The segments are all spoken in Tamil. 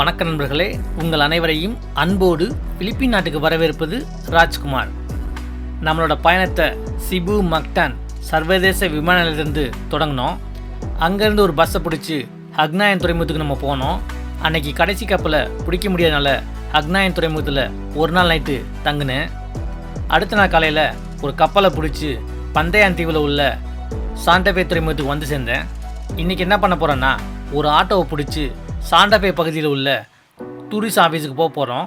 வணக்க நண்பர்களே, உங்கள் அனைவரையும் அன்போடு பிலிப்பின் நாட்டுக்கு வரவேற்பது ராஜ்குமார். நம்மளோட பயணத்தை சிபு மக்டான் சர்வதேச விமான நிலையத்திலிருந்து தொடங்கினோம். அங்கேருந்து ஒரு பஸ்ஸை பிடிச்சி ஹக்னாயன் துறைமுகத்துக்கு நம்ம போனோம். அன்னைக்கு கடைசி கப்பலை பிடிக்க முடியாதனால ஹக்னாயன் துறைமுகத்தில் ஒரு நாள் நைட்டு தங்கினேன். அடுத்த நாள் காலையில் ஒரு கப்பலை பிடிச்சி பந்தயான் தீவில் உள்ள சாண்டபே துறைமுகத்துக்கு வந்து சேர்ந்தேன். இன்றைக்கி என்ன பண்ண போகிறேன்னா, ஒரு ஆட்டோவை பிடிச்சி சாண்டபே பகுதியில் உள்ள டூரிஸ்ட் ஆஃபீஸுக்கு போக போகிறோம்.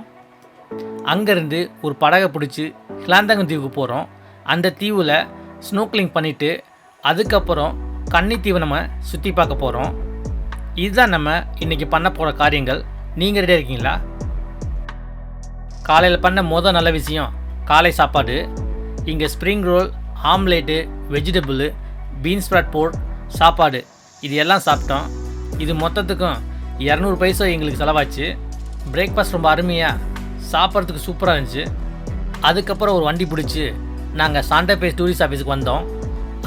அங்கேருந்து ஒரு படகை பிடிச்சி ஹிலாந்தாங்கன் தீவுக்கு போகிறோம். அந்த தீவில் ஸ்னோக்லிங் பண்ணிவிட்டு அதுக்கப்புறம் கன்னி தீவை நம்ம சுற்றி பார்க்க போகிறோம். இதுதான் நம்ம இன்றைக்கி பண்ண போகிற காரியங்கள். நீங்கள் ரெடியாக இருக்கீங்களா? காலையில் பண்ண நல்ல விஷயம் காலை சாப்பாடு. இங்கே spring roll, omelette, vegetable, beans sprout போட் சாப்பாடு இது எல்லாம் சாப்பிட்டோம். இது மொத்தத்துக்கும் 200 பைசா எங்களுக்கு செலவாச்சு. பிரேக்ஃபாஸ்ட் ரொம்ப அருமையாக, சாப்பிட்றதுக்கு சூப்பராக இருந்துச்சு. அதுக்கப்புறம் ஒரு வண்டி பிடிச்சி நாங்கள் சாண்டபே டூரிஸ்ட் ஆஃபீஸுக்கு வந்தோம்.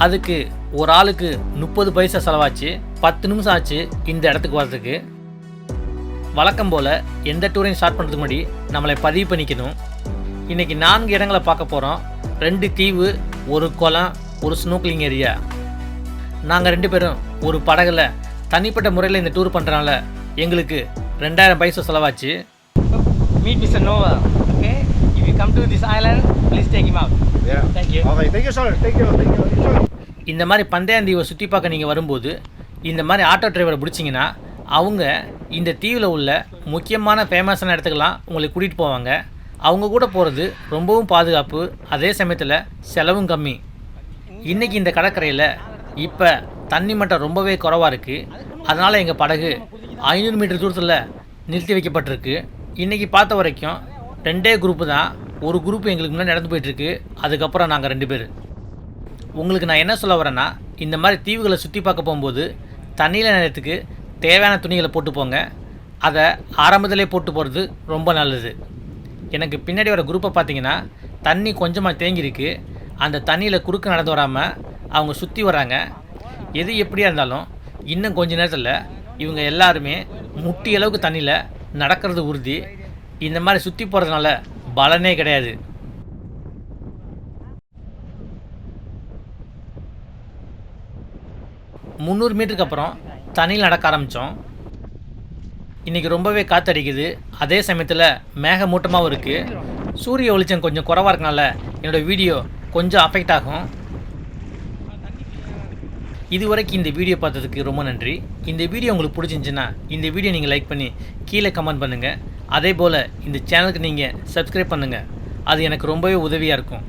அதுக்கு ஒரு ஆளுக்கு 30 பைசா செலவாச்சு. 10 நிமிஷம் ஆச்சு இந்த இடத்துக்கு வர்றதுக்கு. வழக்கம் போல் எந்த டூரையும் ஸ்டார்ட் பண்ணுறதுக்கு முன்னாடி நம்மளை பதிவு பண்ணிக்கணும். இன்றைக்கி 4 இடங்களை பார்க்க போகிறோம். 2 தீவு, ஒரு குளம், ஒரு ஸ்னோக்லிங் ஏரியா. நாங்கள் 2 பேரும் ஒரு படகுல தனிப்பட்ட முறையில் இந்த டூர் பண்ணுறனால எங்களுக்கு 2000 பைசா செலவாச்சு. Meet Mr. Nova. Okay, if you come to this island, please take him out. Yeah. Thank you. Okay, thank you sir. Thank you. Enjoy. இந்த மாதிரி பந்தயான் தீவை சுற்றி பார்க்க நீங்கள் வரும்போது இந்த மாதிரி ஆட்டோ டிரைவரை பிடிச்சிங்கன்னா அவங்க இந்த தீவில் உள்ள முக்கியமான ஃபேமஸான இடத்துக்கெல்லாம் உங்களை கூட்டிகிட்டு போவாங்க. அவங்க கூட போகிறது ரொம்பவும் பாதுகாப்பு, அதே சமயத்தில் செலவும் கம்மி. இன்றைக்கி இந்த கடற்கரையில் இப்போ தண்ணி மட்டம் ரொம்பவே குறைவாக இருக்குது. அதனால் எங்கள் படகு 500 மீட்டர் தூரத்தில் நிறுத்தி வைக்கப்பட்டிருக்கு. இன்றைக்கி பார்த்த வரைக்கும் 2 குரூப்பு தான். ஒரு குரூப்பு எங்களுக்கு முன்னாடி நடந்து போயிட்டுருக்கு. அதுக்கப்புறம் நாங்கள் 2 பேர். உங்களுக்கு நான் என்ன சொல்ல வரேன்னா, இந்த மாதிரி தீவுகளை சுற்றி பார்க்க போகும்போது தண்ணியில் நேரத்துக்கு தேவையான துணிகளை போட்டு போங்க. அதை ஆரம்பத்திலே போட்டு போகிறது ரொம்ப நல்லது. எனக்கு பின்னாடி வர குரூப்பை பார்த்தீங்கன்னா தண்ணி கொஞ்சமாக தேங்கியிருக்கு. அந்த தண்ணியில் குறுக்க நடந்து வராமல் அவங்க சுற்றி வராங்க. எது எப்படியா இருந்தாலும் இன்னும் கொஞ்ச நேரத்தில் இவங்க எல்லாருமே முட்டி அளவுக்கு தண்ணியில் நடக்கிறது உறுதி. இந்த மாதிரி சுற்றி போகிறதுனால பலனே கிடையாது. முந்நூறு மீட்டருக்கு அப்புறம் தண்ணியில் நடக்க ஆரம்பித்தோம். இன்றைக்கி ரொம்பவே காற்றடிக்குது, அதே சமயத்தில் மேகமூட்டமாகவும் இருக்குது. சூரிய வெளிச்சம் கொஞ்சம் குறைவாக இருக்கனால என்னோடய வீடியோ கொஞ்சம் அஃபெக்ட் ஆகும். இதுவரைக்கும் இந்த வீடியோ பார்த்ததுக்கு ரொம்ப நன்றி. இந்த வீடியோ உங்களுக்கு பிடிச்சிருந்துச்சின்னா இந்த வீடியோ நீங்கள் லைக் பண்ணி கீழே கமெண்ட் பண்ணுங்கள். அதே போல் இந்த சேனலுக்கு நீங்கள் சப்ஸ்கிரைப் பண்ணுங்கள். அது எனக்கு ரொம்பவே உதவியாக இருக்கும்.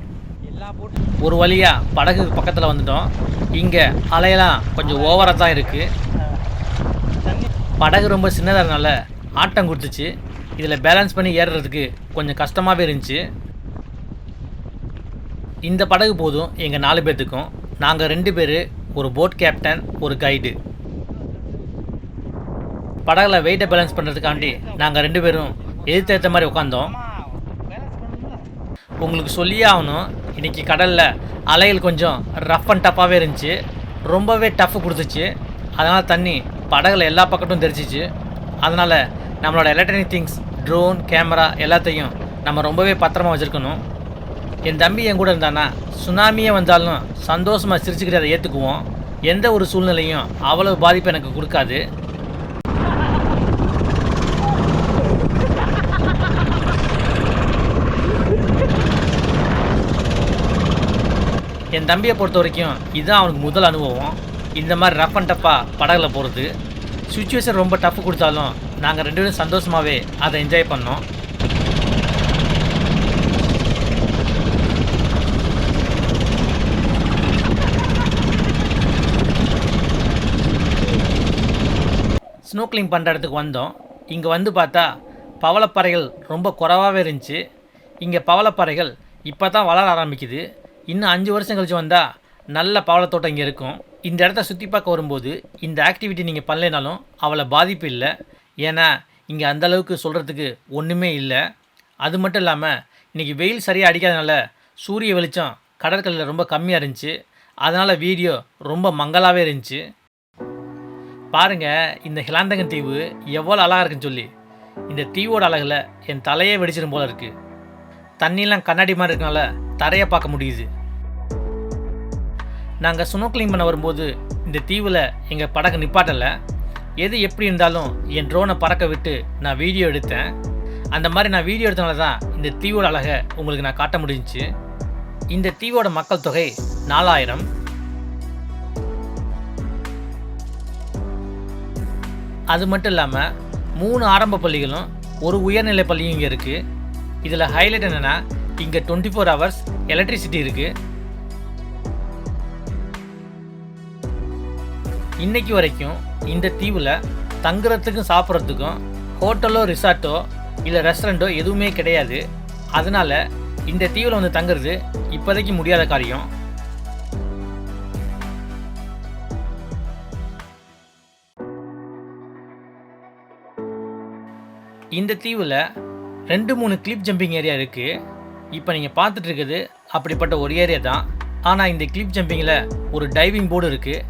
ஒரு வழியாக படகு பக்கத்தில் வந்துட்டோம். இங்கே அலையெல்லாம் கொஞ்சம் ஓவராக தான் இருக்குது. படகு ரொம்ப சின்னதாக இருந்தனால ஆட்டம் கொடுத்துச்சு. இதில் பேலன்ஸ் பண்ணி ஏறுறதுக்கு கொஞ்சம் கஷ்டமாகவே இருந்துச்சு. இந்த படகு போதும் எங்கள் 4 பேர்த்துக்கும். நாங்கள் 2 பேர், ஒரு போட் கேப்டன், ஒரு கைடு. படகுல வெயிட்டை பேலன்ஸ் பண்ணுறதுக்காண்டி நாங்கள் 2 பேரும் எதிர்த்த மாதிரி உட்காந்தோம். உங்களுக்கு சொல்லியே ஆகணும், இன்றைக்கி கடலில் அலைகள் கொஞ்சம் ரஃப் அண்ட் டஃப்பாகவே இருந்துச்சு. ரொம்பவே டஃப் கொடுத்துச்சு. அதனால் தண்ணி படகுல எல்லா பக்கட்டும் தெரிச்சிச்சு. அதனால் நம்மளோட எலக்ட்ரானிக் திங்ஸ், ட்ரோன், கேமரா எல்லாத்தையும் நம்ம ரொம்பவே பத்திரமா வச்சுருக்கணும். என் தம்பி என் கூட இருந்தானா சுனாமியே வந்தாலும் சந்தோஷமாக சிரிச்சுக்கிட்டு அதை ஏற்றுக்குவோம். எந்த ஒரு சூழ்நிலையும் அவ்வளவு பாதிப்பு எனக்கு கொடுக்காது. என் தம்பியை பொறுத்த வரைக்கும் இதுதான் அவனுக்கு முதல் அனுபவம். இந்த மாதிரி ரஃப் அண்ட் டஃப்பாக படகுல போகிறது. சுச்சுவேஷன் ரொம்ப டஃப் கொடுத்தாலும் நாங்கள் 2 பேரும் சந்தோஷமாகவே அதை என்ஜாய் பண்ணோம். ஸ்னோக்லிங் பண்ணுற இடத்துக்கு வந்தோம். இங்கே வந்து பார்த்தா பவளப்பாறைகள் ரொம்ப குறைவாகவே இருந்துச்சு. இங்கே பவளப்பாறைகள் இப்போ தான் வளர ஆரம்பிக்குது. இன்னும் 5 வருஷம் கழிச்சு வந்தால் நல்ல பவளத்தோட்டம் இங்கே இருக்கும். இந்த இடத்த சுற்றி பார்க்க வரும்போது இந்த ஆக்டிவிட்டி நீங்கள் பண்ணலைனாலும் அவ்வளோ பாதிப்பு இல்லை. ஏன்னா இங்கே அந்தளவுக்கு சொல்கிறதுக்கு ஒன்றுமே இல்லை. அது மட்டும் இல்லாமல் இன்றைக்கி வெயில் சரியாக அடிக்காதனால சூரிய வெளிச்சம் கடற்கரையில் ரொம்ப கம்மியாக இருந்துச்சு. அதனால் வீடியோ ரொம்ப மங்கலாகவே இருந்துச்சு. பாருங்கள் இந்த ஹிலாந்தகன் தீவு எவ்வளோ அழகாக இருக்குன்னு சொல்லி. இந்த தீவோட அழகில் என் தலையே வெடிச்சிடும் போல இருக்குது. தண்ணியெலாம் கண்ணாடி மாதிரி இருக்கனால தரையை பார்க்க முடியுது. நாங்கள் ஸ்னோக்லிங் பண்ண வரும்போது இந்த தீவில் எங்கள் படகு நிப்பாட்டலை. எது எப்படி இருந்தாலும் என் ட்ரோனை பறக்க விட்டு நான் வீடியோ எடுத்தேன். அந்த மாதிரி நான் வீடியோ எடுத்தனால தான் இந்த தீவோட அழகை உங்களுக்கு நான் காட்ட முடிஞ்சிச்சு. இந்த தீவோட மக்கள் தொகை 4000. அது மட்டும் இல்லாமல் 3 ஆரம்ப பள்ளிகளும் ஒரு உயர்நிலை பள்ளியும் இங்கே இருக்குது. இதில் ஹைலைட் என்னென்னா இங்கே 24 ஹவர்ஸ் எலக்ட்ரிசிட்டி இருக்குது. இன்றைக்கு வரைக்கும் இந்த தீவில் தங்குறதுக்கும் சாப்பிட்றதுக்கும் ஹோட்டலோ ரிசார்ட்டோ இல்லை ரெஸ்டாரண்ட்டோ எதுவுமே கிடையாது. அதனால் இந்த தீவில் வந்து தங்குறது இப்போதைக்கு முடியாத காரியம். இந்த தீவில் 2-3 கிளிப் ஜம்பிங் ஏரியா இருக்குது. இப்போ நீங்கள் பார்த்துட்டு இருக்குது அப்படிப்பட்ட ஒரு ஏரியா தான். ஆனால் இந்த கிளிப் ஜம்பிங்கில் ஒரு டைவிங் போர்டு இருக்குது.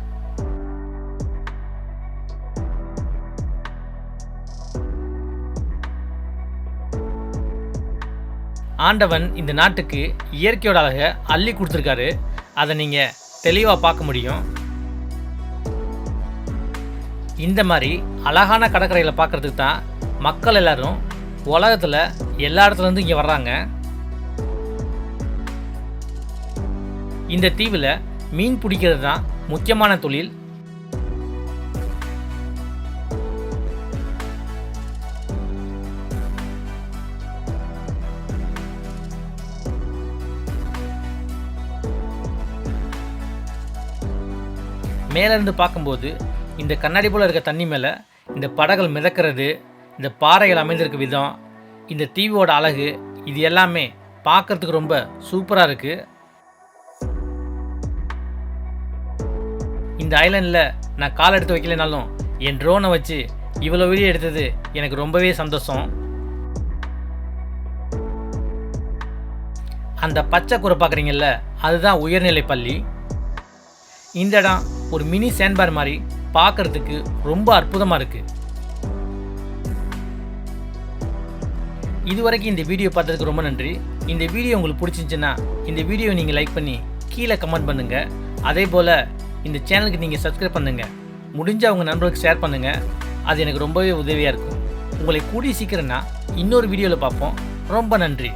ஆண்டவன் இந்த நாட்டுக்கு இயற்கையோட அழகை அள்ளி கொடுத்துருக்காரு. அதை நீங்கள் தெளிவாக பார்க்க முடியும். இந்த மாதிரி அழகான கடற்கரையில் பார்க்குறதுக்கு தான் மக்கள் எல்லாரும் உலகத்தில் எல்லா இடத்துலேருந்து இங்கே வர்றாங்க. இந்த தீவில் மீன் பிடிக்கிறது தான் முக்கியமான தொழில். மேலேருந்து பார்க்கும்போது இந்த கண்ணாடி போல் இருக்க தண்ணி மேலே இந்த படகுகள் மிதக்கிறது, இந்த பாறைகள் அமைந்திருக்க விதம், இந்த தீவோட அழகு, இது எல்லாமே பார்க்குறதுக்கு ரொம்ப சூப்பராக இருக்குது. இந்த ஐலண்டில் நான் கால் எடுத்து வைக்கலைனாலும் என் ட்ரோனை வச்சு இவ்வளோ வீடியோ எடுத்தது எனக்கு ரொம்பவே சந்தோஷம். அந்த பச்சை கூரை பார்க்குறீங்கல்ல, அதுதான் உயர்நிலை பள்ளி. இந்த இடம் ஒரு மினி சேண்ட்பார் மாதிரி பார்க்குறதுக்கு ரொம்ப அற்புதமாக இருக்குது. இதுவரைக்கும் இந்த வீடியோ பார்த்ததுக்கு ரொம்ப நன்றி. இந்த வீடியோ உங்களுக்கு பிடிச்சிருந்துச்சுன்னா இந்த வீடியோ நீங்கள் லைக் பண்ணி கீழே கமெண்ட் பண்ணுங்கள். அதே போல் இந்த சேனலுக்கு நீங்கள் சப்ஸ்கிரைப் பண்ணுங்கள். முடிஞ்சால் உங்கள் நண்பர்களுக்கு ஷேர் பண்ணுங்கள். அது எனக்கு ரொம்பவே உதவியாக இருக்கும். உங்களை கூடிய சீக்கிரம்னா இன்னொரு வீடியோவில் பார்ப்போம். ரொம்ப நன்றி.